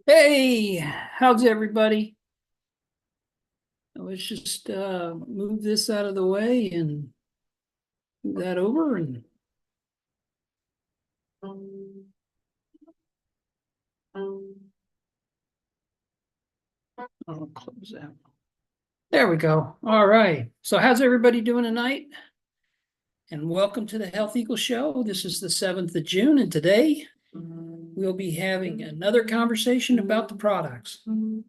Hey, how's everybody? Let's just move this out of the way and move that over and I'll close that. There we go. All right. So how's everybody doing tonight? And welcome to the Health Eagle Show. This is the 7th of June, and today we'll be having another conversation about the products. Keep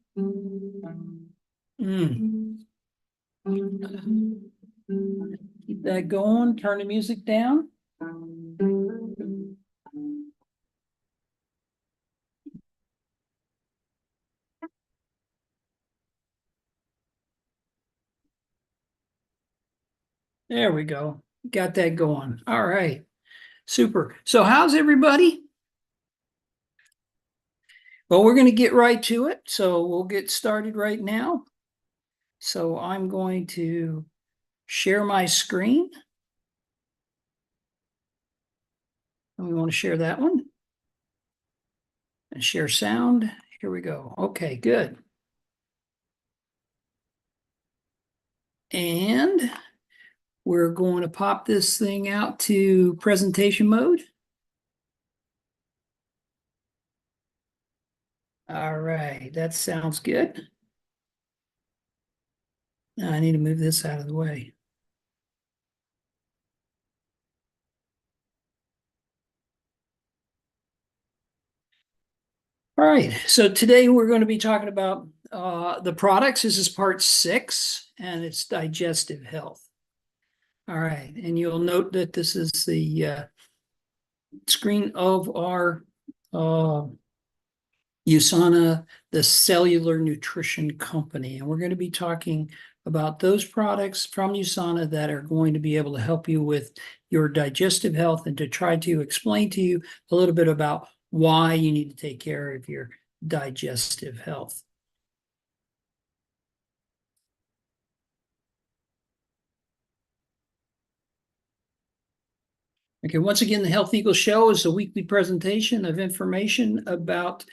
that going. Turn the music down. There we go. Got that going. All right. Super. So how's everybody? Well, we're going to get right to it. So we'll get started right now. So I'm going to share my screen. And we want to share that one. And share sound. Here we go. Okay, good. And we're going to pop this thing out to presentation mode. All right, that sounds good. Now I need to move this out of the way. All right, so today we're going to be talking about the products. This is part 6, and it's digestive health. All right, and you'll note that this is the screen of our USANA, the cellular nutrition company. And we're going to be talking about those products from USANA that are going to be able to help you with your digestive health and to try to explain to you a little bit about why you need to take care of your digestive health. Okay, once again, the HealthEagle Show is a weekly presentation of information about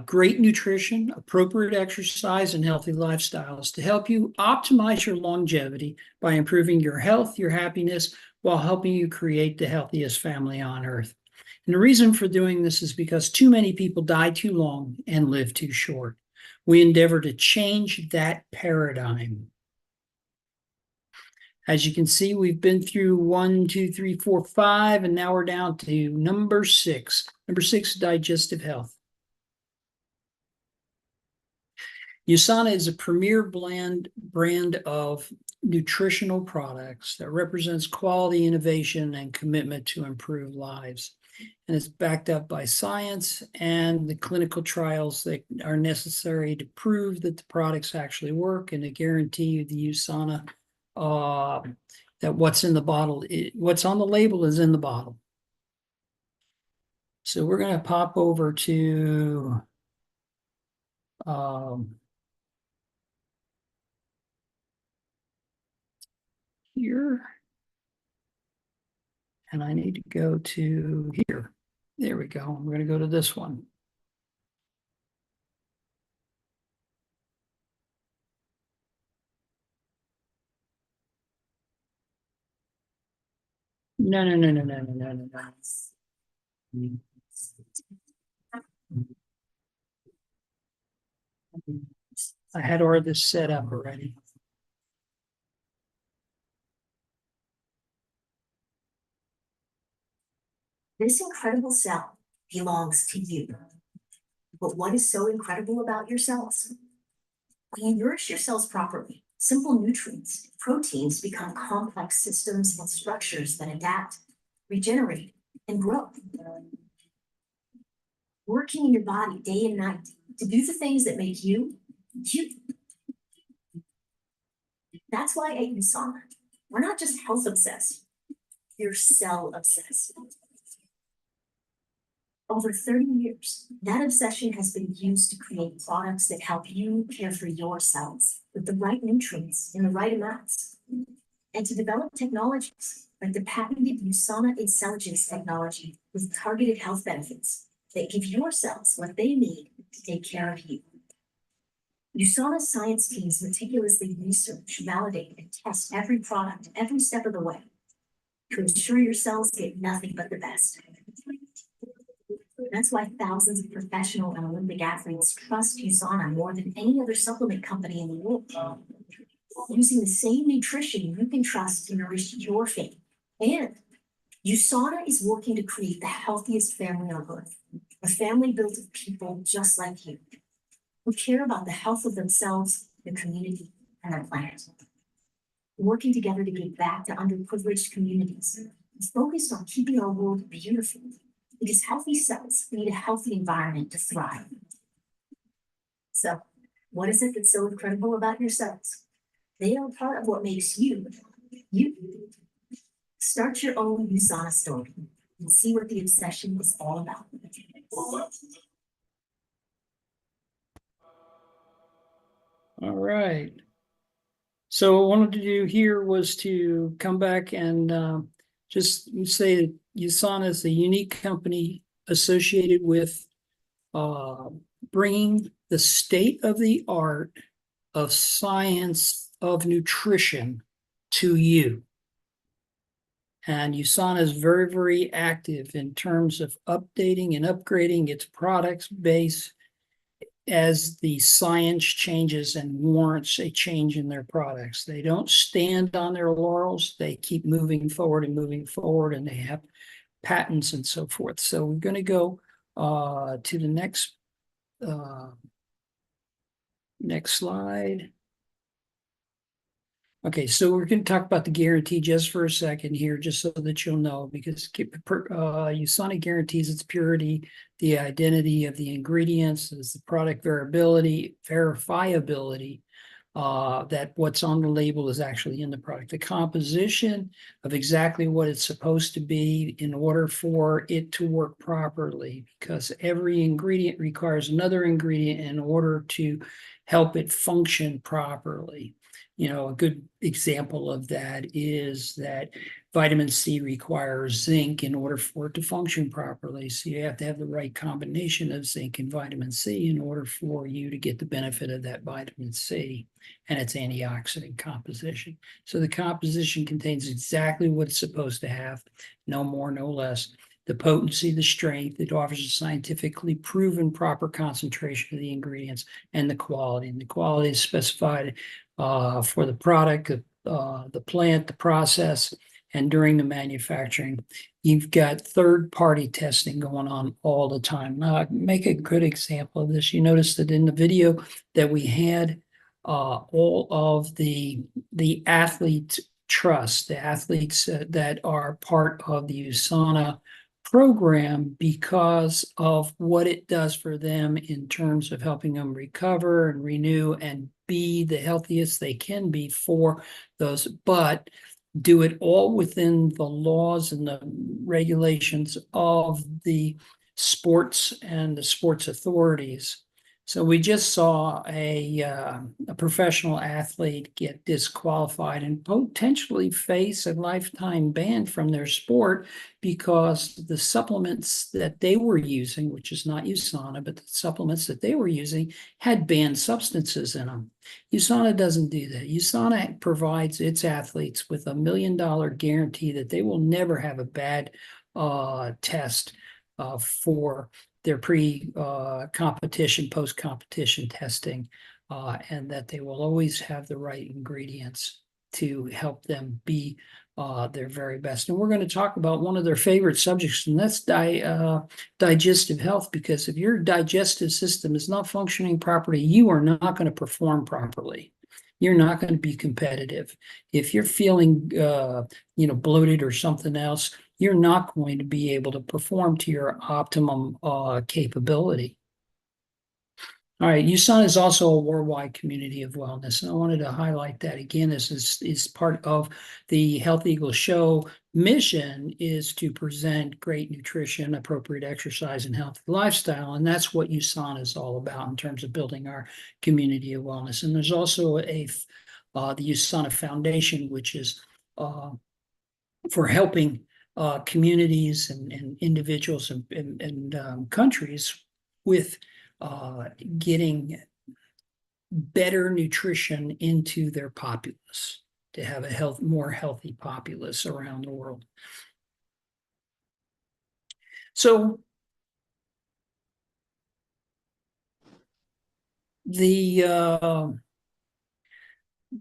great nutrition, appropriate exercise, and healthy lifestyles to help you optimize your longevity by improving your health, your happiness, while helping you create the healthiest family on earth. And the reason for doing this is because too many people die too long and live too short. We endeavor to change that paradigm. As you can see, we've been through 1, 2, 3, 4, 5, and now we're down to number 6. Number 6, digestive health. USANA is a premier brand of nutritional products that represents quality, innovation, and commitment to improve lives. And it's backed up by science and the clinical trials that are necessary to prove that the products actually work and to guarantee you the USANA that what's in the bottle, what's on the label is in the bottle. So we're going to pop over to here. And I need to go to here. There we go. I'm going to go to this one. No. I had all this set up already. This incredible cell belongs to you. But what is so incredible about your cells? When you nourish your cells properly, simple nutrients, proteins become complex systems and structures that adapt, regenerate, and grow. Working in your body day and night to do the things that make you, you. That's why at USANA, we're not just health obsessed, we're cell obsessed. Over 30 years, that obsession has been used to create products that help you care for your cells with the right nutrients in the right amounts, and to develop technologies like the patented USANA Intelligence technology with targeted health benefits that give your cells what they need to take care of you. USANA science teams meticulously research, validate, and test every product every step of the way to ensure your cells get nothing but the best. That's why thousands of professional and Olympic athletes trust USANA more than any other supplement company in the world. Using the same nutrition you can trust to nourish your family. And USANA is working to create the healthiest family on earth, a family built of people just like you, who care about the health of themselves, the community, and our planet. Working together to give back to underprivileged communities is focused on keeping our world beautiful, because healthy cells need a healthy environment to thrive. So, what is it that's so incredible about your cells? They are part of what makes you, you. Start your own USANA story and see what the obsession is all about. All right. So what I wanted to do here was to come back and just say that USANA is a unique company associated with bringing the state of the art of science of nutrition to you. And USANA is very, very active in terms of updating and upgrading its products base as the science changes and warrants a change in their products. They don't stand on their laurels. They keep moving forward, and they have patents and so forth. So we're going to go to the next slide. Okay, so we're going to talk about the guarantee just for a second here, just so that you'll know, because USANA guarantees its purity, the identity of the ingredients, is the product verifiability, that what's on the label is actually in the product. The composition of exactly what it's supposed to be in order for it to work properly, because every ingredient requires another ingredient in order to help it function properly. You know, a good example of that is that vitamin C requires zinc in order for it to function properly. So you have to have the right combination of zinc and vitamin C in order for you to get the benefit of that vitamin C and its antioxidant composition. So the composition contains exactly what it's supposed to have, no more, no less. The potency, the strength, it offers a scientifically proven proper concentration of the ingredients, and the quality. And the quality is specified for the product, the plant, the process, and during the manufacturing. You've got third-party testing going on all the time. Now, I make a good example of this. You notice that in the video that we had, all of the athlete trust, the athletes that are part of the USANA program, because of what it does for them in terms of helping them recover and renew and be the healthiest they can be for those, but do it all within the laws and the regulations of the sports and the sports authorities. So we just saw a professional athlete get disqualified and potentially face a lifetime ban from their sport because the supplements that they were using, which is not USANA, but the supplements that they were using had banned substances in them. USANA doesn't do that. USANA provides its athletes with $1 million guarantee that they will never have a bad test for their pre-competition, post-competition testing, and that they will always have the right ingredients to help them be their very best. And we're going to talk about one of their favorite subjects, and that's digestive health, because if your digestive system is not functioning properly, you are not going to perform properly. You're not going to be competitive. If you're feeling, bloated or something else, you're not going to be able to perform to your optimum capability. All right, USANA is also a worldwide community of wellness, and I wanted to highlight that again. This is part of the HealthEagle Show. Mission is to present great nutrition, appropriate exercise, and healthy lifestyle, and that's what USANA is all about in terms of building our community of wellness. And there's also the USANA Foundation, which is for helping communities and individuals and countries with getting better nutrition into their populace, to have a more healthy populace around the world. So the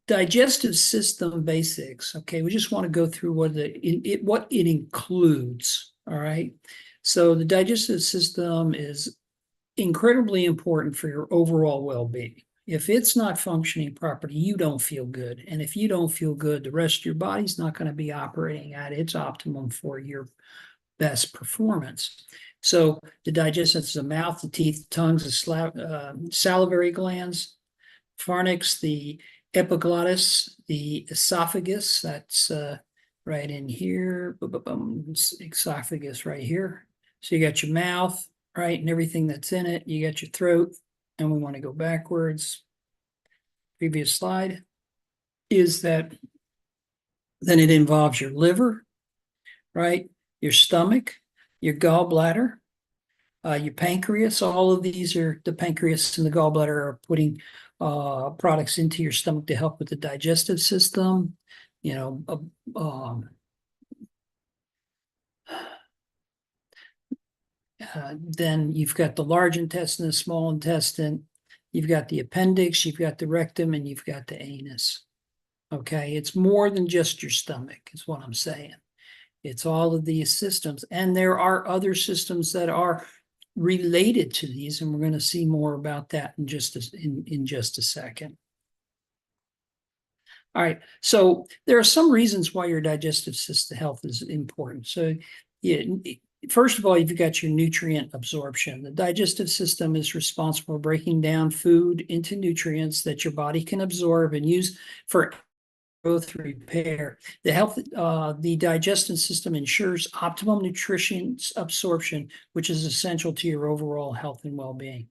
digestive system basics. Okay, we just want to go through what it includes. All right, so the digestive system is incredibly important for your overall well-being. If it's not functioning properly, you don't feel good, and if you don't feel good, the rest of your body's not going to be operating at its optimum for your best performance. So the digestive is the mouth, the teeth, the tongues, the salivary glands, pharynx, the epiglottis, the esophagus, that's right in here, esophagus right here. So you got your mouth, right, and everything that's in it. You got your throat, and we want to go backwards. Previous slide is that then it involves your liver, right, your stomach, your gallbladder, your pancreas. All of these are, the pancreas and the gallbladder are putting products into your stomach to help with the digestive system. Then you've got the large intestine, the small intestine, you've got the appendix, you've got the rectum, and you've got the anus. Okay, it's more than just your stomach, is what I'm saying. It's all of these systems, and there are other systems that are related to these, and we're going to see more about that in just a second. All right, so there are some reasons why your digestive system health is important. So, yeah, first of all, you've got your nutrient absorption. The digestive system is responsible for breaking down food into nutrients that your body can absorb and use for growth, repair. The digestive system ensures optimum nutrition absorption, which is essential to your overall health and well-being.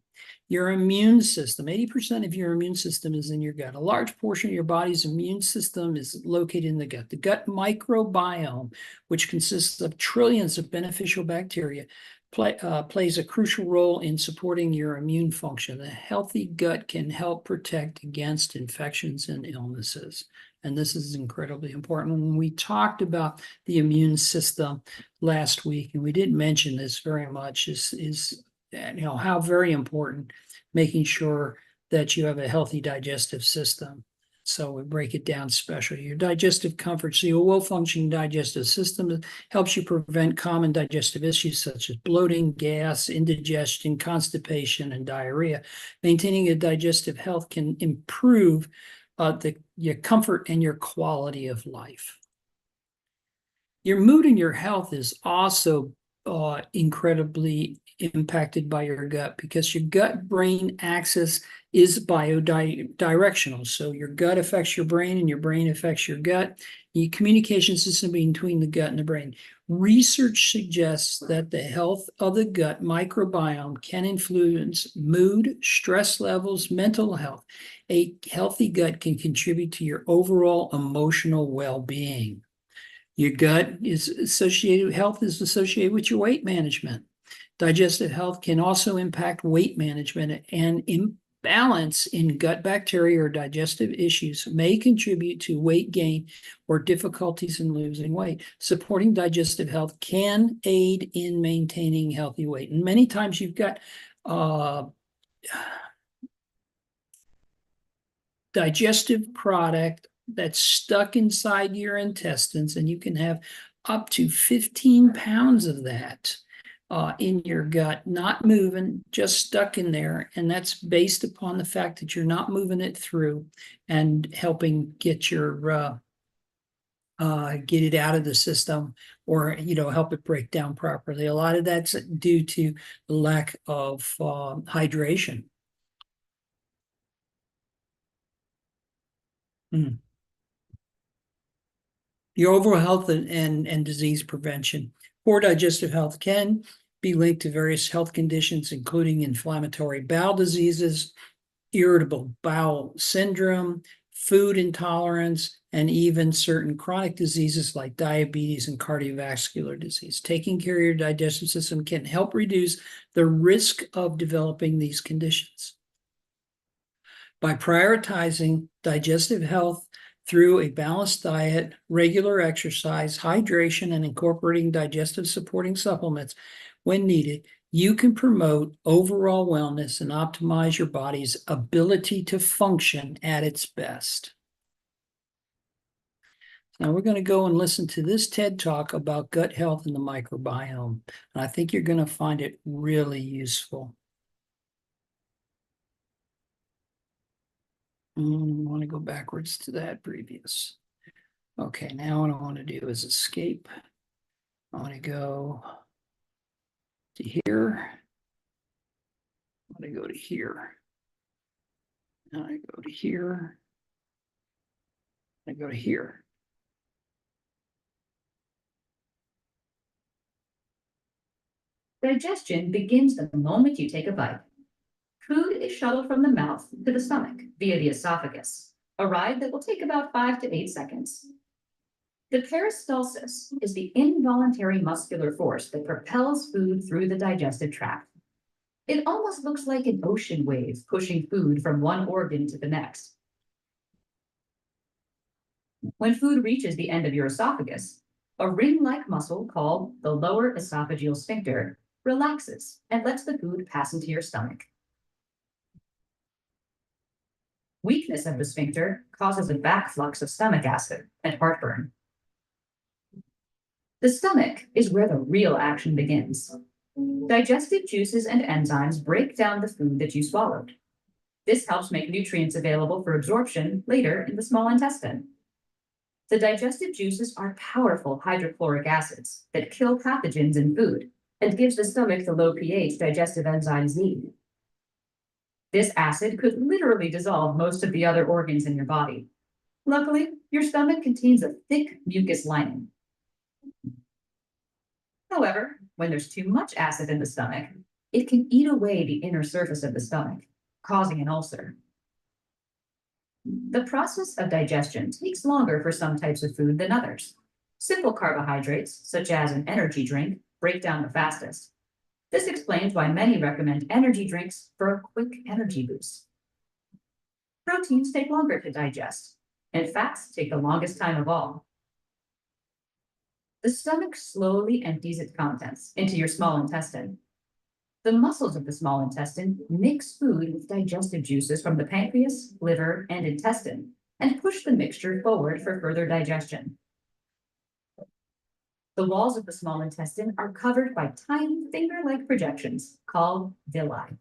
Your immune system, 80% of your immune system is in your gut. A large portion of your body's immune system is located in the gut. The gut microbiome, which consists of trillions of beneficial bacteria, plays a crucial role in supporting your immune function. A healthy gut can help protect against infections and illnesses. And this is incredibly important. When we talked about the immune system last week, and we did mention this very much, is how very important making sure that you have a healthy digestive system. So we break it down specially. Your digestive comfort. So your well-functioning digestive system helps you prevent common digestive issues such as bloating, gas, indigestion, constipation, and diarrhea. Maintaining a digestive health can improve your comfort and your quality of life. Your mood and your health is also incredibly impacted by your gut, because your gut-brain axis is biodirectional. So your gut affects your brain and your brain affects your gut. The communication system between the gut and the brain. Research suggests that the health of the gut microbiome can influence mood, stress levels, mental health. A healthy gut can contribute to your overall emotional well-being. Your gut is associated, health is associated with your weight management. Digestive health can also impact weight management, and imbalance in gut bacteria or digestive issues may contribute to weight gain or difficulties in losing weight. Supporting digestive health can aid in maintaining healthy weight. And many times you've got digestive product that's stuck inside your intestines, and you can have up to 15 pounds of that in your gut, not moving, just stuck in there. And that's based upon the fact that you're not moving it through and helping get it out of the system, or help it break down properly. A lot of that's due to lack of hydration. Your overall health and disease prevention. Poor digestive health can be linked to various health conditions, including inflammatory bowel diseases, irritable bowel syndrome, food intolerance, and even certain chronic diseases like diabetes and cardiovascular disease. Taking care of your digestive system can help reduce the risk of developing these conditions. By prioritizing digestive health through a balanced diet, regular exercise, hydration, and incorporating digestive supporting supplements when needed, you can promote overall wellness and optimize your body's ability to function at its best. Now we're going to go and listen to this TED Talk about gut health and the microbiome. And I think you're going to find it really useful. I want to go backwards to that previous. Okay, now what I want to do is escape. I want to go to here. I want to go to here. And I go to here. I go to here. Digestion begins the moment you take a bite. Food is shuttled from the mouth to the stomach via the esophagus, a ride that will take about 5 to 8 seconds. The peristalsis is the involuntary muscular force that propels food through the digestive tract. It almost looks like an ocean wave pushing food from one organ to the next. When food reaches the end of your esophagus, a ring-like muscle called the lower esophageal sphincter relaxes and lets the food pass into your stomach. Weakness of the sphincter causes a backflux of stomach acid and heartburn. The stomach is where the real action begins. Digestive juices and enzymes break down the food that you swallowed. This helps make nutrients available for absorption later in the small intestine. The digestive juices are powerful hydrochloric acids that kill pathogens in food and gives the stomach the low pH digestive enzymes need. This acid could literally dissolve most of the other organs in your body. Luckily, your stomach contains a thick mucus lining. However, when there's too much acid in the stomach, it can eat away the inner surface of the stomach, causing an ulcer. The process of digestion takes longer for some types of food than others. Simple carbohydrates, such as an energy drink, break down the fastest. This explains why many recommend energy drinks for a quick energy boost. Proteins take longer to digest, and fats take the longest time of all. The stomach slowly empties its contents into your small intestine. The muscles of the small intestine mix food with digestive juices from the pancreas, liver, and intestine, and push the mixture forward for further digestion. The walls of the small intestine are covered by tiny finger-like projections called villi.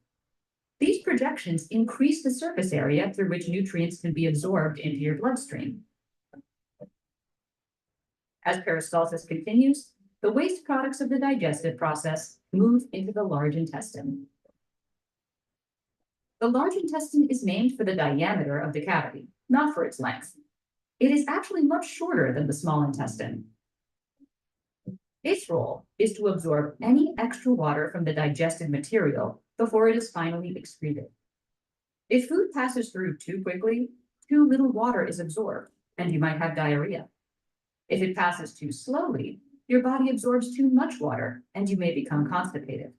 These projections increase the surface area through which nutrients can be absorbed into your bloodstream. As peristalsis continues, the waste products of the digestive process move into the large intestine. The large intestine is named for the diameter of the cavity, not for its length. It is actually much shorter than the small intestine. Its role is to absorb any extra water from the digested material before it is finally excreted. If food passes through too quickly, too little water is absorbed, and you might have diarrhea. If it passes too slowly, your body absorbs too much water, and you may become constipated.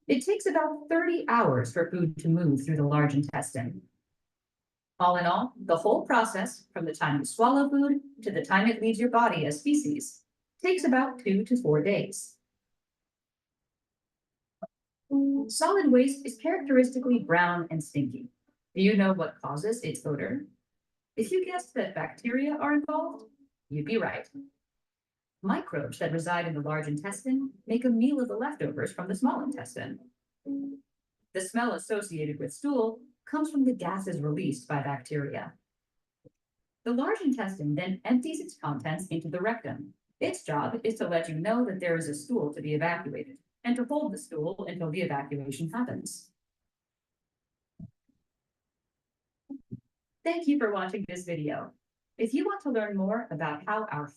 It takes about 30 hours for food to move through the large intestine. All in all, the whole process, from the time you swallow food to the time it leaves your body as feces, takes about 2 to 4 days. Solid waste is characteristically brown and stinky. Do you know what causes its odor? If you guessed that bacteria are involved, you'd be right. Microbes that reside in the large intestine make a meal of the leftovers from the small intestine. The smell associated with stool comes from the gases released by bacteria. The large intestine then empties its contents into the rectum. Its job is to let you know that there is a stool to be evacuated and to hold the stool until the evacuation happens. Thank you for watching this video. If you want to learn more about how our...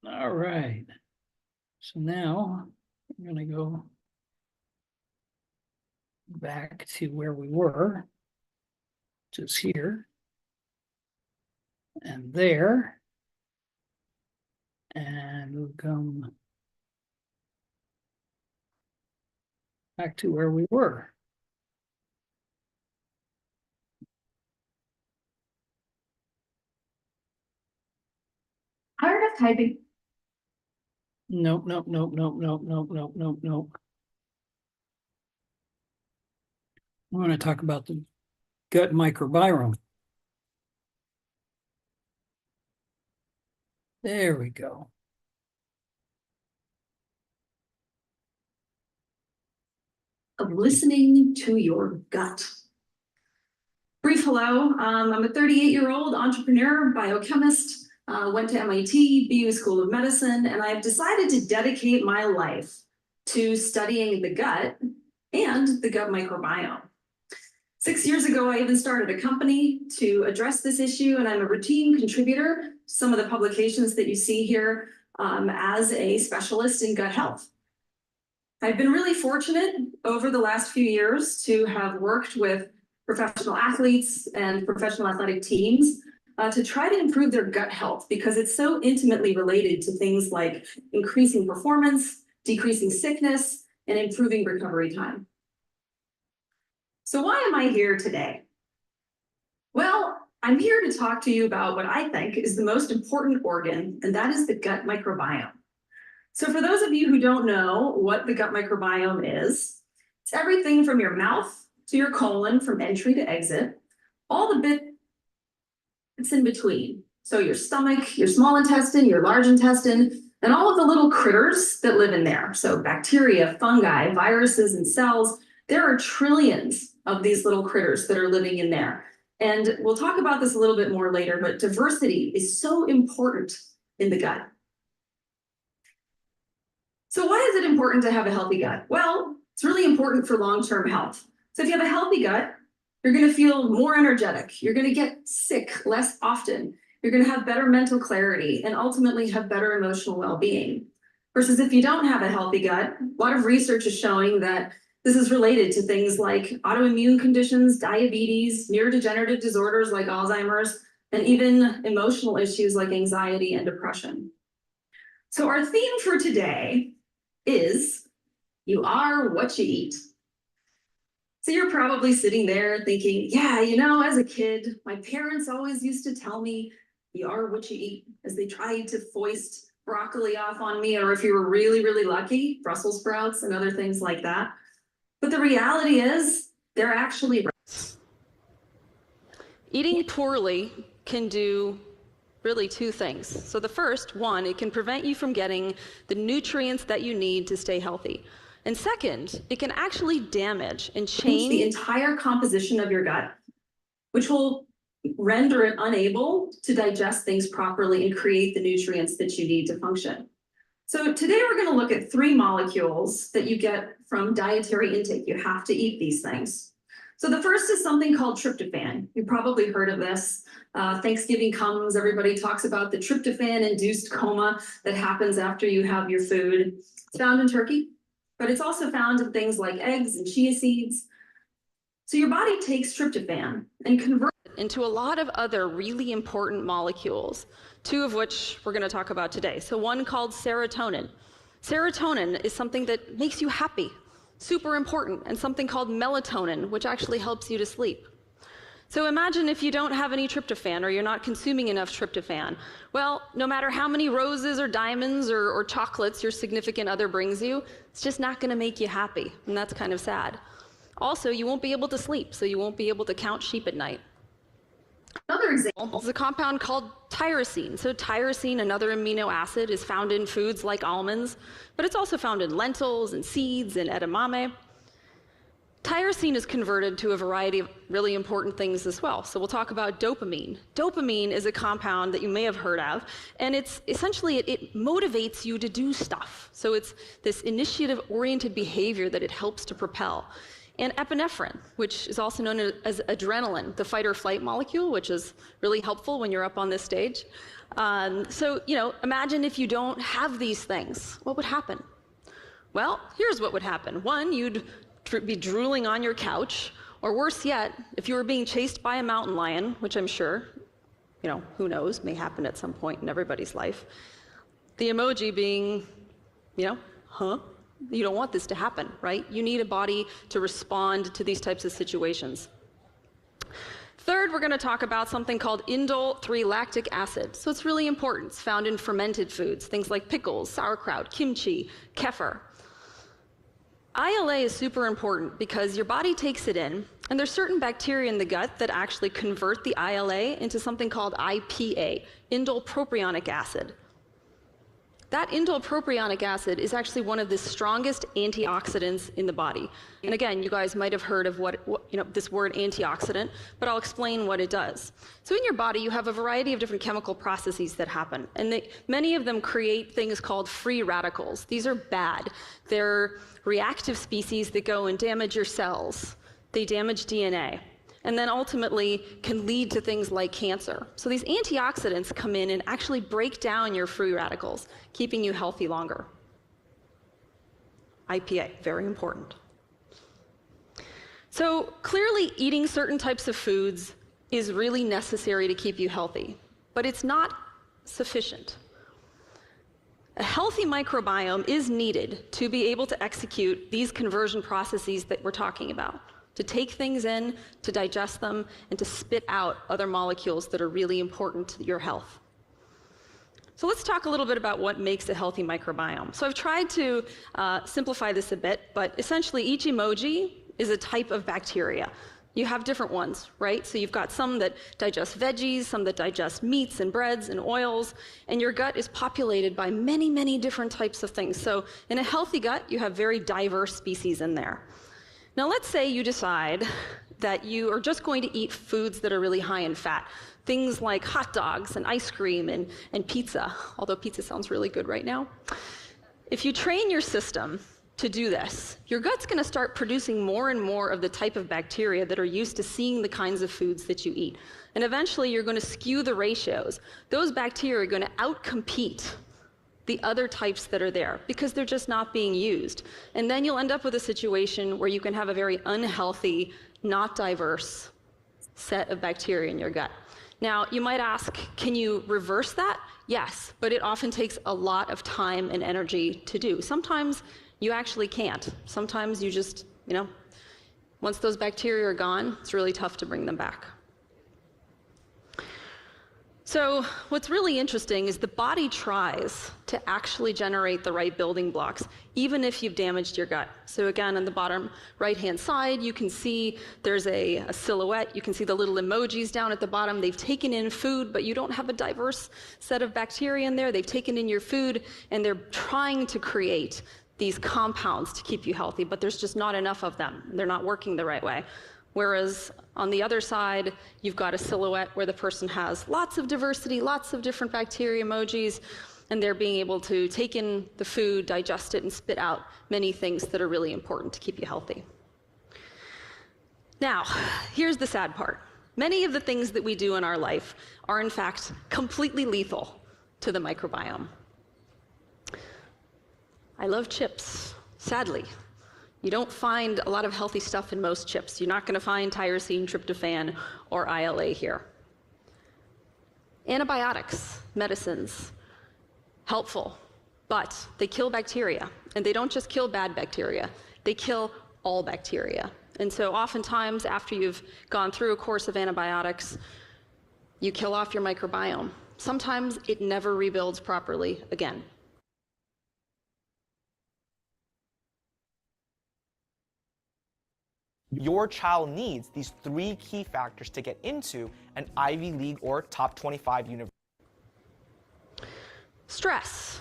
All right. So now I'm going to go back to where we were, which is here and there. And we'll come back to where we were. Tired of typing? Nope, nope, nope, nope, nope, nope, nope, nope, nope. I want to talk about the gut microbiome. There we go. Of listening to your gut. Brief hello, I'm a 38-year-old entrepreneur, biochemist, went to MIT, BU School of Medicine, and I've decided to dedicate my life to studying the gut and the gut microbiome. 6 years ago, I even started a company to address this issue, and I'm a routine contributor to some of the publications that you see here as a specialist in gut health. I've been really fortunate over the last few years to have worked with professional athletes and professional athletic teams to try to improve their gut health because it's so intimately related to things like increasing performance, decreasing sickness, and improving recovery time. So why am I here today? Well, I'm here to talk to you about what I think is the most important organ, and that is the gut microbiome. So for those of you who don't know what the gut microbiome is, it's everything from your mouth to your colon from entry to exit, all the bits in between. So your stomach, your small intestine, your large intestine, and all of the little critters that live in there. So bacteria, fungi, viruses, and cells. There are trillions of these little critters that are living in there. And we'll talk about this a little bit more later, but diversity is so important in the gut. So why is it important to have a healthy gut? Well, it's really important for long-term health. So if you have a healthy gut, you're going to feel more energetic. You're going to get sick less often. You're going to have better mental clarity and ultimately have better emotional well-being. Versus if you don't have a healthy gut, a lot of research is showing that this is related to things like autoimmune conditions, diabetes, neurodegenerative disorders like Alzheimer's, and even emotional issues like anxiety and depression. So our theme for today is you are what you eat. So you're probably sitting there thinking, yeah, you know, as a kid, my parents always used to tell me you are what you eat, as they tried to foist broccoli off on me, or if you were really, really lucky, Brussels sprouts and other things like that. But the reality is they're actually right. Eating poorly can do really two things. So the first one, it can prevent you from getting the nutrients that you need to stay healthy. And second, it can actually damage and change the entire composition of your gut, which will render it unable to digest things properly and create the nutrients that you need to function. So today we're going to look at 3 molecules that you get from dietary intake. You have to eat these things. So the first is something called tryptophan. You've probably heard of this. Thanksgiving comes, everybody talks about the tryptophan-induced coma that happens after you have your food. It's found in turkey, but it's also found in things like eggs and chia seeds. So your body takes tryptophan and converts it into a lot of other really important molecules, 2 of which we're going to talk about today. So one called serotonin. Serotonin is something that makes you happy, super important, and something called melatonin, which actually helps you to sleep. So imagine if you don't have any tryptophan, or you're not consuming enough tryptophan. Well, no matter how many roses or diamonds or chocolates your significant other brings you, it's just not going to make you happy, and that's kind of sad. Also, you won't be able to sleep, so you won't be able to count sheep at night. Another example is a compound called tyrosine. So tyrosine, another amino acid, is found in foods like almonds, but it's also found in lentils and seeds and edamame. Tyrosine is converted to a variety of really important things as well. So we'll talk about dopamine. Dopamine is a compound that you may have heard of, and it's essentially, it motivates you to do stuff. So it's this initiative-oriented behavior that it helps to propel. And epinephrine, which is also known as adrenaline, the fight or flight molecule, which is really helpful when you're up on this stage. So, you know, imagine if you don't have these things, what would happen? Well, here's what would happen. One, you'd be drooling on your couch, or worse yet, if you were being chased by a mountain lion, which I'm sure, you know, who knows, may happen at some point in everybody's life. The emoji being, you know, huh? You don't want this to happen, right? You need a body to respond to these types of situations. Third, we're going to talk about something called indole 3-lactic acid. So it's really important. It's found in fermented foods, things like pickles, sauerkraut, kimchi, kefir. ILA is super important because your body takes it in, and there's certain bacteria in the gut that actually convert the ILA into something called IPA, indole propionic acid. That indole propionic acid is actually one of the strongest antioxidants in the body. And again, you guys might have heard of this word antioxidant, but I'll explain what it does. So in your body, you have a variety of different chemical processes that happen, and many of them create things called free radicals. These are bad. They're reactive species that go and damage your cells. They damage DNA. And then ultimately can lead to things like cancer. So these antioxidants come in and actually break down your free radicals, keeping you healthy longer. IPA, very important. So clearly eating certain types of foods is really necessary to keep you healthy, but it's not sufficient. A healthy microbiome is needed to be able to execute these conversion processes that we're talking about. To take things in, to digest them, and to spit out other molecules that are really important to your health. So let's talk a little bit about what makes a healthy microbiome. So I've tried to simplify this a bit, but essentially each emoji is a type of bacteria. You have different ones, right? So you've got some that digest veggies, some that digest meats and breads and oils, and your gut is populated by many, many different types of things. So in a healthy gut, you have very diverse species in there. Now let's say you decide that you are just going to eat foods that are really high in fat. Things like hot dogs and ice cream and pizza, although pizza sounds really good right now. If you train your system to do this, your gut's going to start producing more and more of the type of bacteria that are used to seeing the kinds of foods that you eat. And eventually you're going to skew the ratios. Those bacteria are going to outcompete the other types that are there because they're just not being used. And then you'll end up with a situation where you can have a very unhealthy, not diverse set of bacteria in your gut. Now, you might ask, can you reverse that? Yes, but it often takes a lot of time and energy to do. Sometimes you actually can't. Sometimes you just, once those bacteria are gone, it's really tough to bring them back. So what's really interesting is the body tries to actually generate the right building blocks, even if you've damaged your gut. So again, on the bottom right-hand side, you can see there's a silhouette. You can see the little emojis down at the bottom. They've taken in food, but you don't have a diverse set of bacteria in there. They've taken in your food, and they're trying to create these compounds to keep you healthy, but there's just not enough of them. They're not working the right way. Whereas on the other side, you've got a silhouette where the person has lots of diversity, lots of different bacteria emojis, and they're being able to take in the food, digest it, and spit out many things that are really important to keep you healthy. Now, here's the sad part. Many of the things that we do in our life are in fact completely lethal to the microbiome. I love chips, sadly. You don't find a lot of healthy stuff in most chips. You're not going to find tyrosine, tryptophan, or ILA here. Antibiotics, medicines, helpful, but they kill bacteria. And they don't just kill bad bacteria, they kill all bacteria. And so oftentimes after you've gone through a course of antibiotics, you kill off your microbiome. Sometimes it never rebuilds properly again. Your child needs these 3 key factors to get into an Ivy League or top 25 university. Stress.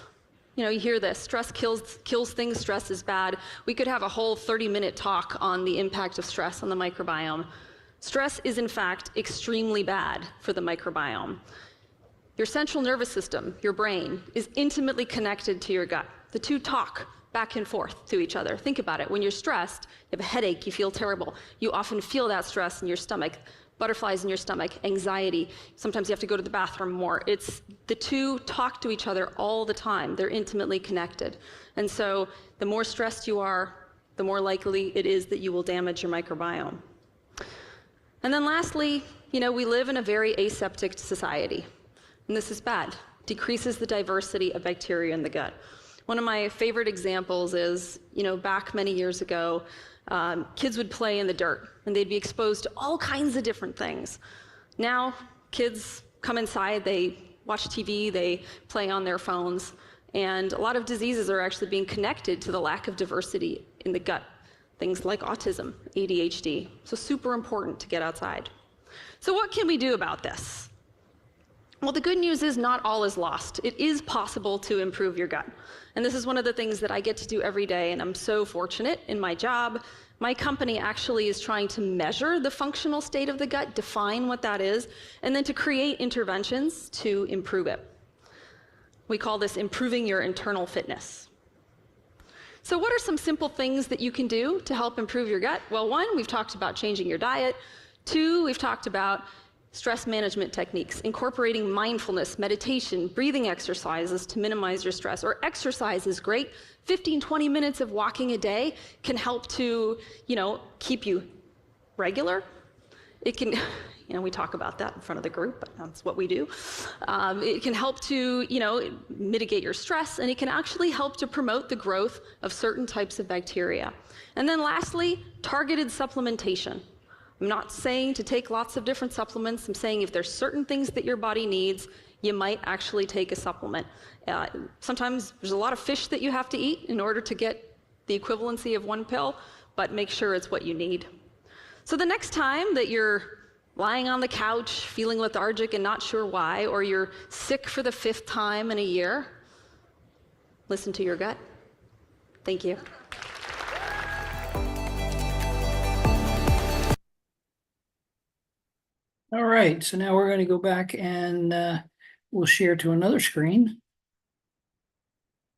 You hear this, stress kills things, stress is bad. We could have a whole 30-minute talk on the impact of stress on the microbiome. Stress is in fact extremely bad for the microbiome. Your central nervous system, your brain, is intimately connected to your gut. The two talk back and forth to each other. Think about it. When you're stressed, you have a headache, you feel terrible. You often feel that stress in your stomach, butterflies in your stomach, anxiety. Sometimes you have to go to the bathroom more. The two talk to each other all the time. They're intimately connected. And so the more stressed you are, the more likely it is that you will damage your microbiome. And then lastly, we live in a very aseptic society. And this is bad. Decreases the diversity of bacteria in the gut. One of my favorite examples is, back many years ago, kids would play in the dirt and they'd be exposed to all kinds of different things. Now, kids come inside, they watch TV, they play on their phones, and a lot of diseases are actually being connected to the lack of diversity in the gut. Things like autism, ADHD. So super important to get outside. So what can we do about this? Well, the good news is not all is lost. It is possible to improve your gut. And this is one of the things that I get to do every day, and I'm so fortunate in my job. My company actually is trying to measure the functional state of the gut, define what that is, and then to create interventions to improve it. We call this improving your internal fitness. So what are some simple things that you can do to help improve your gut? Well, 1, we've talked about changing your diet. 2, we've talked about stress management techniques, incorporating mindfulness, meditation, breathing exercises to minimize your stress. Or exercise is great. 15, 20 minutes of walking a day can help to, keep you regular. It can, we talk about that in front of the group, but that's what we do. It can help to, mitigate your stress, and it can actually help to promote the growth of certain types of bacteria. And then lastly, targeted supplementation. I'm not saying to take lots of different supplements. I'm saying if there's certain things that your body needs, you might actually take a supplement. Sometimes there's a lot of fish that you have to eat in order to get the equivalency of one pill, but make sure it's what you need. So the next time that you're lying on the couch, feeling lethargic and not sure why, or you're sick for the 5th time in a year, listen to your gut. Thank you. All right, so now we're going to go back and we'll share to another screen.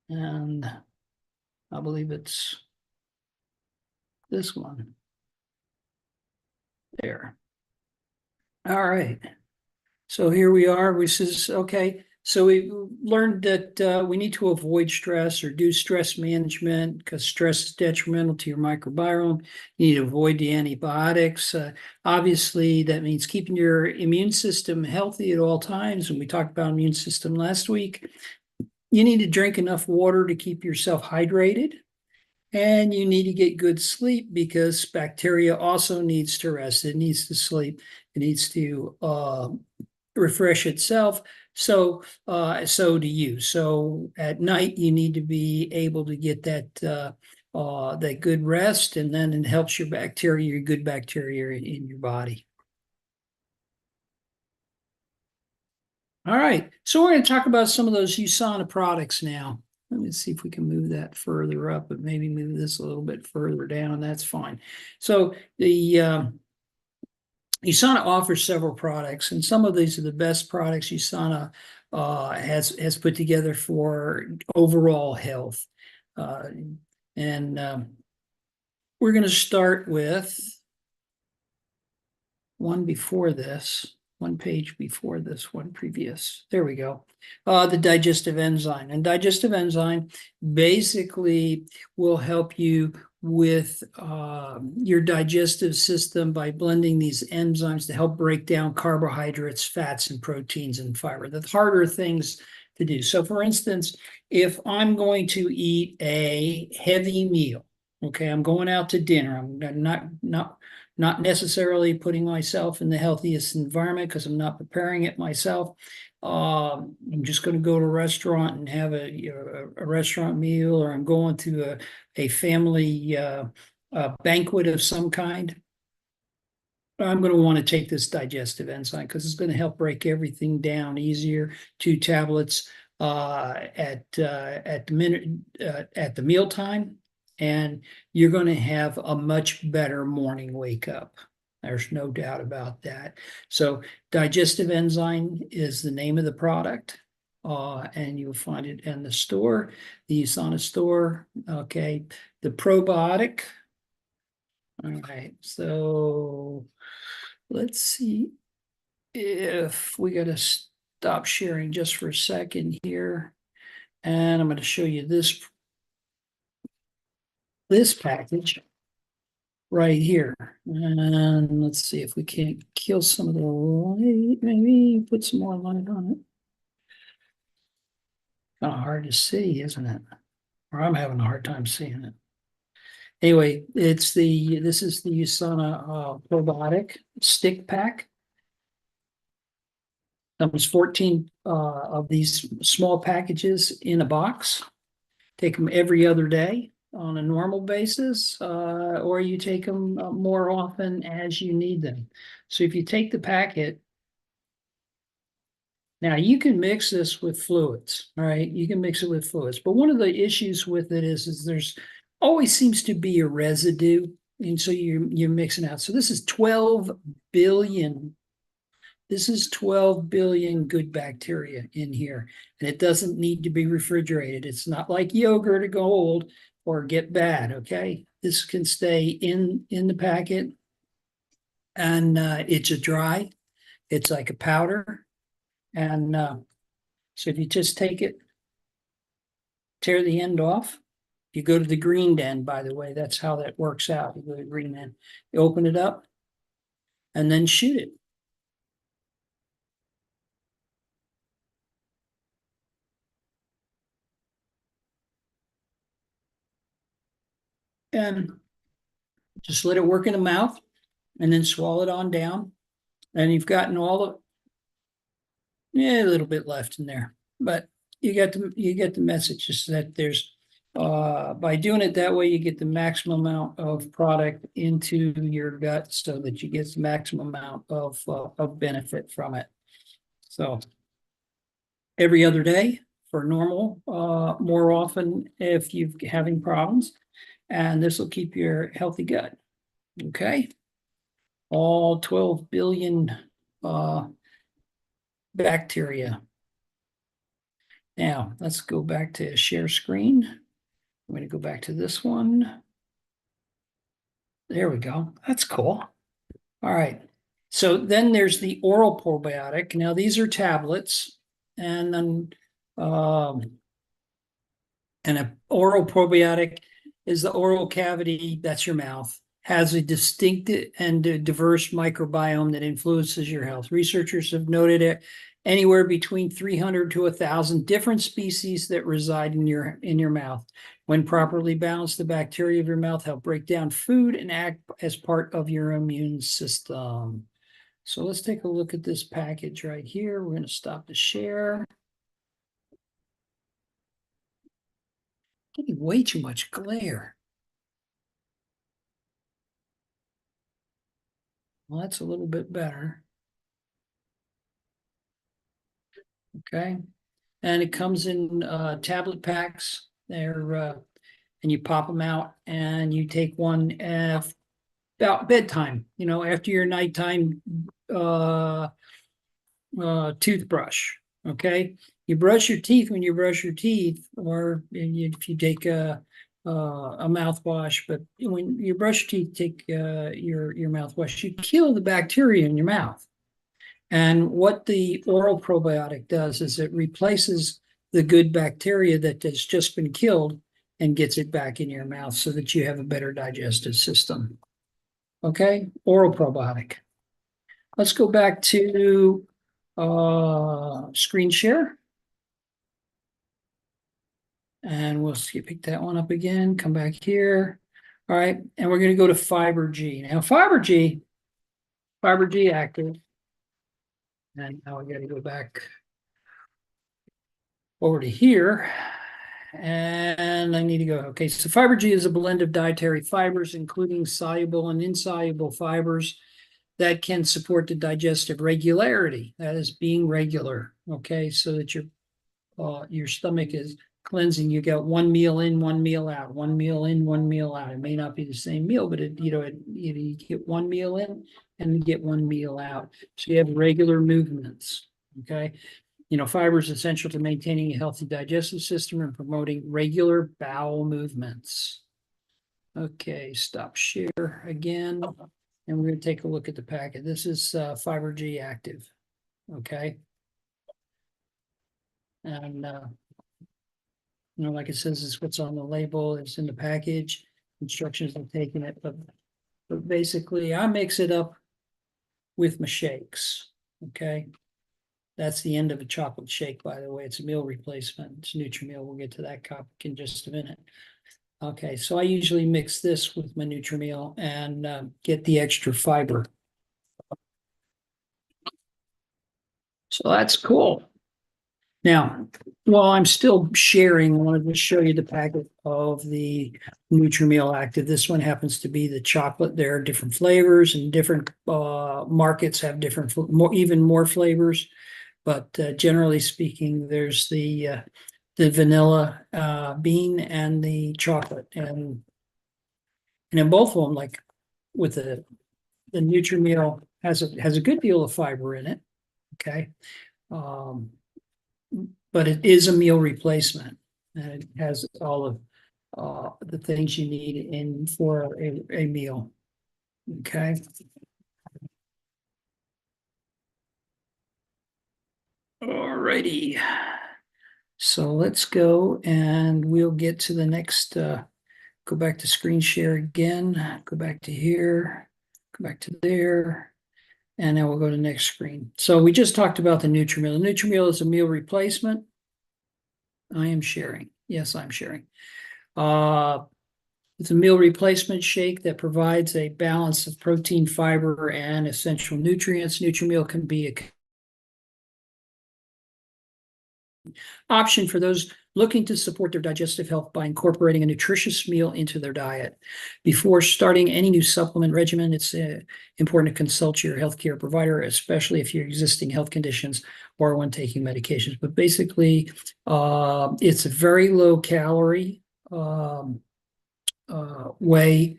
And I believe it's this one. There. All right. So here we are. We says, okay. So we learned that we need to avoid stress or do stress management because stress is detrimental to your microbiome. You need to avoid the antibiotics. Obviously, that means keeping your immune system healthy at all times. And we talked about immune system last week. You need to drink enough water to keep yourself hydrated. And you need to get good sleep because bacteria also needs to rest. It needs to sleep. It needs to refresh itself. So do you. So at night you need to be able to get that good rest, and then it helps your bacteria, your good bacteria in your body. All right. So we're going to talk about some of those USANA products now. Let me see if we can move that further up, but maybe move this a little bit further down. That's fine. So the USANA offers several products, and some of these are the best products USANA has put together for overall health. And we're going to start with one before this. One page before this, one previous. There we go. The digestive enzyme. And digestive enzyme basically will help you with your digestive system by blending these enzymes to help break down carbohydrates, fats, and proteins and fiber, the harder things to do. So for instance, if I'm going to eat a heavy meal, okay, I'm going out to dinner, I'm not necessarily putting myself in the healthiest environment because I'm not preparing it myself. I'm just going to go to a restaurant and have a restaurant meal, or I'm going to a family banquet of some kind. I'm going to want to take this digestive enzyme because it's going to help break everything down easier. 2 tablets at the mealtime. And you're going to have a much better morning wake up. There's no doubt about that. So digestive enzyme is the name of the product. And you'll find it in the store, the USANA store. Okay. The probiotic. All right. So let's see if we got to stop sharing just for a second here. And I'm going to show you this package right here. And let's see if we can't kill some of the light, maybe put some more light on it. Kind of hard to see, isn't it? Or I'm having a hard time seeing it. Anyway, this is the USANA probiotic stick pack. Comes 14 of these small packages in a box. Take them every other day on a normal basis, or you take them more often as you need them. So if you take the packet, now you can mix this with fluids, all right? You can mix it with fluids, but one of the issues with it is there's always seems to be a residue, and so you're mixing out. So this is 12 billion. This is 12 billion good bacteria in here, and it doesn't need to be refrigerated. It's not like yogurt to go old or get bad, okay? This can stay in the packet, and it's a dry. It's like a powder, and so if you just take it, tear the end off. You go to the green end, by the way, that's how that works out. You go to the green end, you open it up, and then shoot it. And just let it work in the mouth, and then swallow it on down. And you've gotten all a little bit left in there, but you get the message is that there's by doing it that way, you get the maximum amount of product into your gut so that you get the maximum amount of benefit from it. So every other day for normal, more often if you're having problems, and this will keep your healthy gut. Okay. All 12 billion bacteria. Now let's go back to share screen. I'm going to go back to this one. There we go. That's cool. All right. So then there's the oral probiotic. Now these are tablets, and then and an oral probiotic is the oral cavity, that's your mouth, has a distinct and diverse microbiome that influences your health. Researchers have noted it anywhere between 300 to 1,000 different species that reside in your mouth. When properly balanced, the bacteria of your mouth help break down food and act as part of your immune system. So let's take a look at this package right here. We're going to stop the share. Getting way too much glare. Well, that's a little bit better. Okay. And it comes in tablet packs. They're and you pop them out and you take one about bedtime, after your nighttime toothbrush. Okay. You brush your teeth when you brush your teeth, or if you take a mouthwash, but when you brush your teeth, take your mouthwash, you kill the bacteria in your mouth. And what the oral probiotic does is it replaces the good bacteria that has just been killed and gets it back in your mouth so that you have a better digestive system. Okay, oral probiotic. Let's go back to screen share. And we'll pick that one up again, come back here. All right, and we're going to go to Fiber G. Now, Fiber G active. And now we got to go back over to here. And I need to go, okay, so Fiber G is a blend of dietary fibers, including soluble and insoluble fibers that can support the digestive regularity. That is being regular, okay, so that your stomach is cleansing. You got one meal in, one meal out, one meal in, one meal out. It may not be the same meal, but you get one meal in and you get one meal out. So you have regular movements, okay? Fiber is essential to maintaining a healthy digestive system and promoting regular bowel movements. Okay, stop share again. And we're going to take a look at the packet. This is Fiber G active, okay? And like it says, it's what's on the label, it's in the package, instructions on taking it, but basically I mix it up with my shakes, okay? That's the end of a chocolate shake, by the way. It's a meal replacement. It's Nutrimeal. We'll get to that topic in just a minute. Okay, so I usually mix this with my Nutrimeal and get the extra fiber. So that's cool. Now, while I'm still sharing, I wanted to show you the packet of the Nutrimeal Active. This one happens to be the chocolate. There are different flavors, and different markets have different, even more flavors. But generally speaking, there's the vanilla bean and the chocolate, and in both of them, like with the Nutrimeal has a good deal of fiber in it. Okay. But it is a meal replacement, and it has all of the things you need for a meal. Okay. All righty. So let's go and we'll get to the next, go back to screen share again, go back to here, go back to there, and then we'll go to the next screen. So we just talked about the Nutrimeal. The Nutrimeal is a meal replacement. I am sharing. Yes, I'm sharing. It's a meal replacement shake that provides a balance of protein, fiber, and essential nutrients. Nutrimeal can be a option for those looking to support their digestive health by incorporating a nutritious meal into their diet. Before starting any new supplement regimen, it's important to consult your healthcare provider, especially if your existing health conditions or when taking medications. But basically, it's a very low calorie way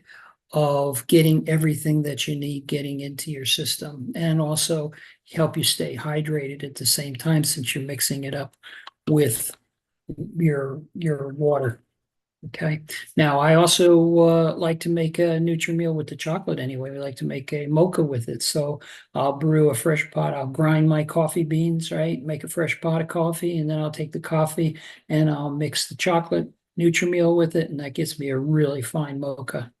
of getting everything that you need getting into your system, and also help you stay hydrated at the same time, since you're mixing it up with your water. Okay. Now, I also like to make a Nutri-Meal with the chocolate anyway. We like to make a mocha with it. So I'll brew a fresh pot. I'll grind my coffee beans, right? Make a fresh pot of coffee, and then I'll take the coffee and I'll mix the chocolate Nutri-Meal with it, and that gives me a really fine mocha.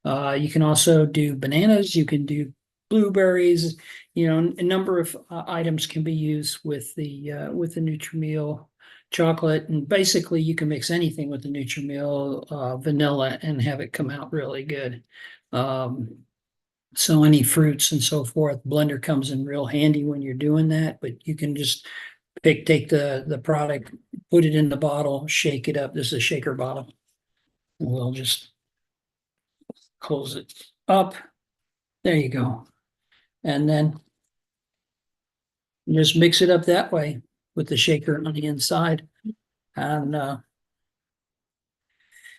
You can also do bananas. You can do blueberries. You know, a number of items can be used with the Nutri-Meal chocolate, and basically you can mix anything with the Nutri-Meal vanilla and have it come out really good. So any fruits and so forth, blender comes in real handy when you're doing that, but you can just take the product, put it in the bottle, shake it up. This is a shaker bottle. And we'll just close it up. There you go. And then just mix it up that way with the shaker on the inside. And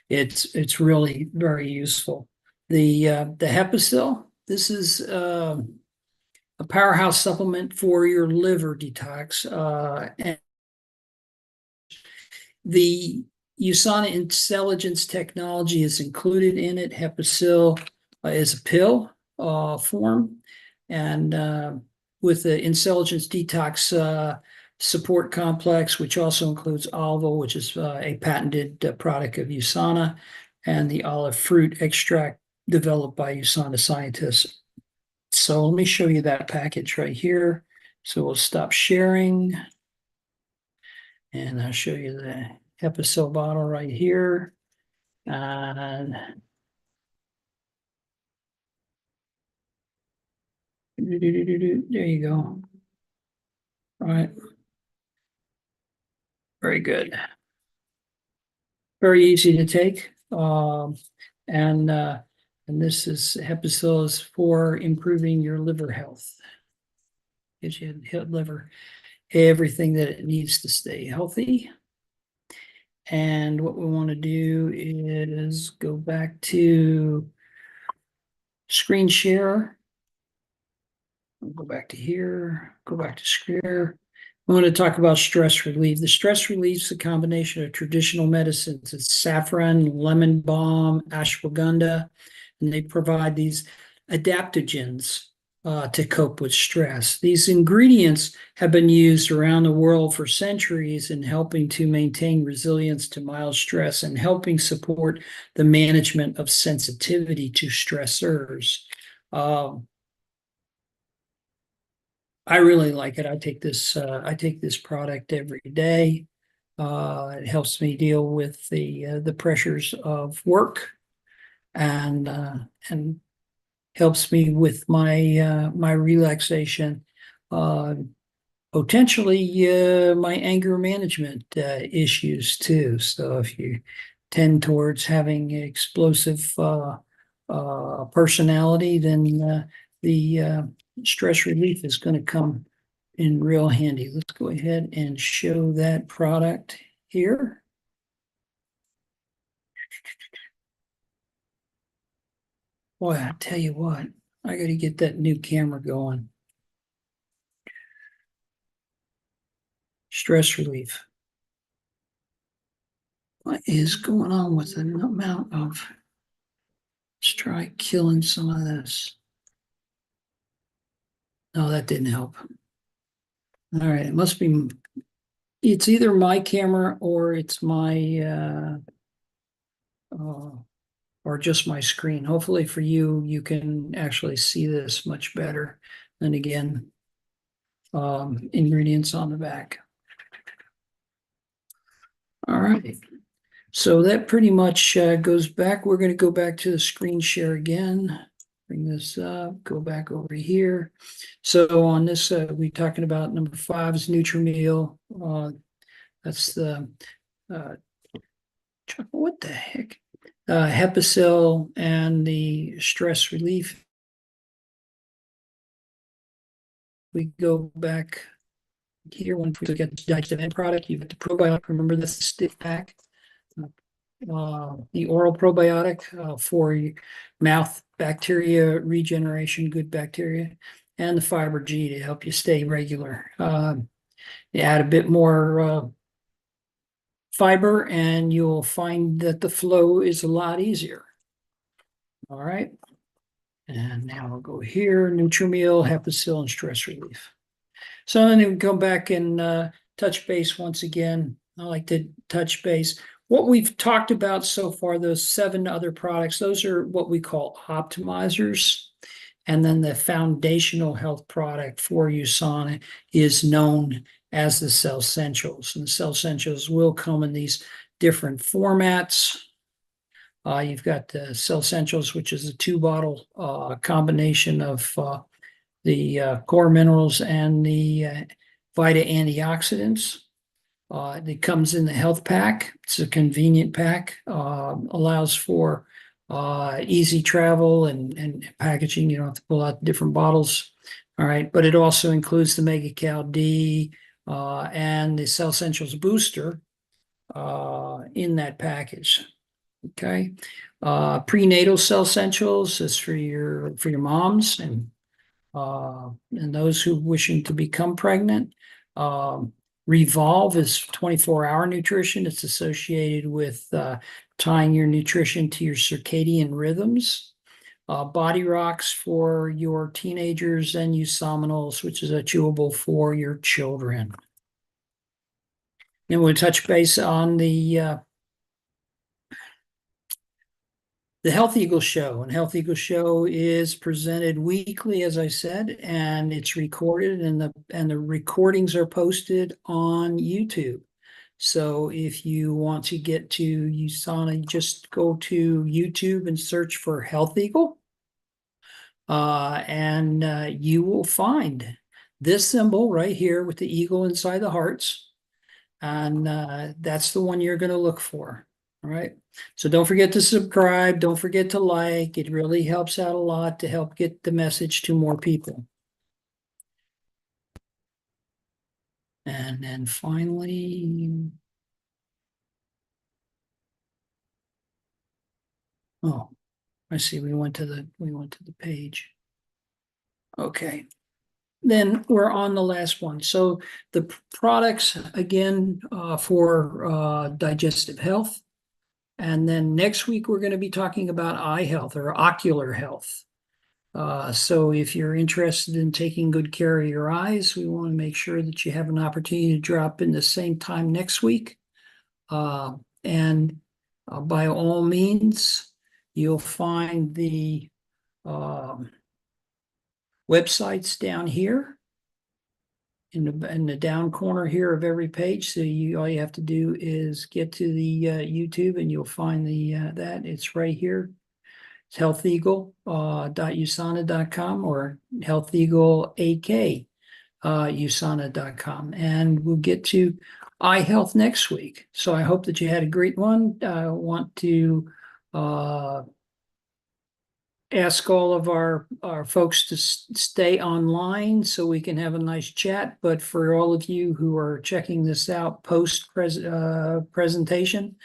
it's really very useful. The Hepicil, this is a powerhouse supplement for your liver detox. And the USANA Intelligence technology is included in it. Hepicil is a pill form, and with the Intelligence Detox Support Complex, which also includes Alvo, which is a patented product of USANA, and the olive fruit extract developed by USANA scientists. So let me show you that package right here. So we'll stop sharing, and I'll show you the Hepicil bottle right here. And there you go. All right. Very good. Very easy to take. And this is Hepicil is for improving your liver health. Gives you liver everything that it needs to stay healthy. And what we want to do is go back to screen share. Go back to here, go back to share. I want to talk about stress relief. The stress relief is a combination of traditional medicines. It's saffron, lemon balm, ashwagandha, and they provide these adaptogens to cope with stress. These ingredients have been used around the world for centuries in helping to maintain resilience to mild stress and helping support the management of sensitivity to stressors. I really like it. I take this product every day. It helps me deal with the pressures of work, and helps me with my relaxation, potentially my anger management issues too. So if you tend towards having an explosive personality, then the stress relief is going to come in real handy. Let's go ahead and show that product here. Boy, I tell you what, I got to get that new camera going. Stress relief. What is going on with the amount of, let's try killing some of this. No, that didn't help. All right, it must be, it's either my camera or it's my, or just my screen. Hopefully for you, you can actually see this much better. And again, ingredients on the back. All right, so that pretty much goes back. We're going to go back to the screen share again. Bring this up, go back over here. So on this, we're talking about number 5 is Nutri-Meal. That's the what the heck? Hepicil and the stress relief. We go back here when we look at the digestive end product. You've got the probiotic. Remember, that's the stiff pack. The oral probiotic for mouth bacteria regeneration, good bacteria, and the Fiber G to help you stay regular. You add a bit more fiber, and you'll find that the flow is a lot easier. All right. And now we'll go here, Nutrimeal, Hepicil, and stress relief. So then we come back and touch base once again. I like to touch base. What we've talked about so far, those 7 other products, those are what we call optimizers. And then the foundational health product for USANA is known as the Cell Essentials. And the Cell Essentials will come in these different formats. You've got the Cell Essentials, which is a 2-bottle combination of the core minerals and the Vita antioxidants. It comes in the health pack. It's a convenient pack, allows for easy travel and packaging. You don't have to pull out different bottles. All right, but it also includes the Mega Cal D and the Cell Essentials booster in that package. Okay, prenatal Cell Essentials is for your moms and those who wishing to become pregnant. Revolve is 24-hour nutrition. It's associated with tying your nutrition to your circadian rhythms. Body Rocks for your teenagers, and Usominals, which is a chewable for your children. And we'll touch base on the HealthEagle Show. And HealthEagle Show is presented weekly, as I said, and it's recorded, and the recordings are posted on YouTube. So if you want to get to USANA, just go to YouTube and search for HealthEagle, and you will find this symbol right here with the eagle inside the hearts, and that's the one you're going to look for. All right. So don't forget to subscribe. Don't forget to like. It really helps out a lot to help get the message to more people. And then finally, oh, I see. We went to the page. Okay. Then we're on the last one. So the products again for digestive health. And then next week, we're going to be talking about eye health or ocular health. So if you're interested in taking good care of your eyes, we want to make sure that you have an opportunity to drop in the same time next week. And by all means, you'll find the websites down here in the down corner here of every page. So all you have to do is get to the YouTube, and you'll find that it's right here. It's healtheagle.usana.com or healtheagleak.usana.com, and we'll get to eye health next week. So I hope that you had a great one. I want to ask all of our folks to stay online so we can have a nice chat. But for all of you who are checking this out post presentation,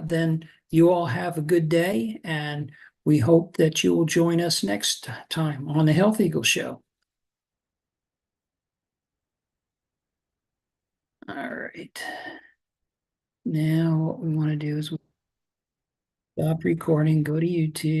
then you all have a good day, and we hope that you will join us next time on the HealthEagle Show. All right. Now what we want to do is stop recording, go to YouTube.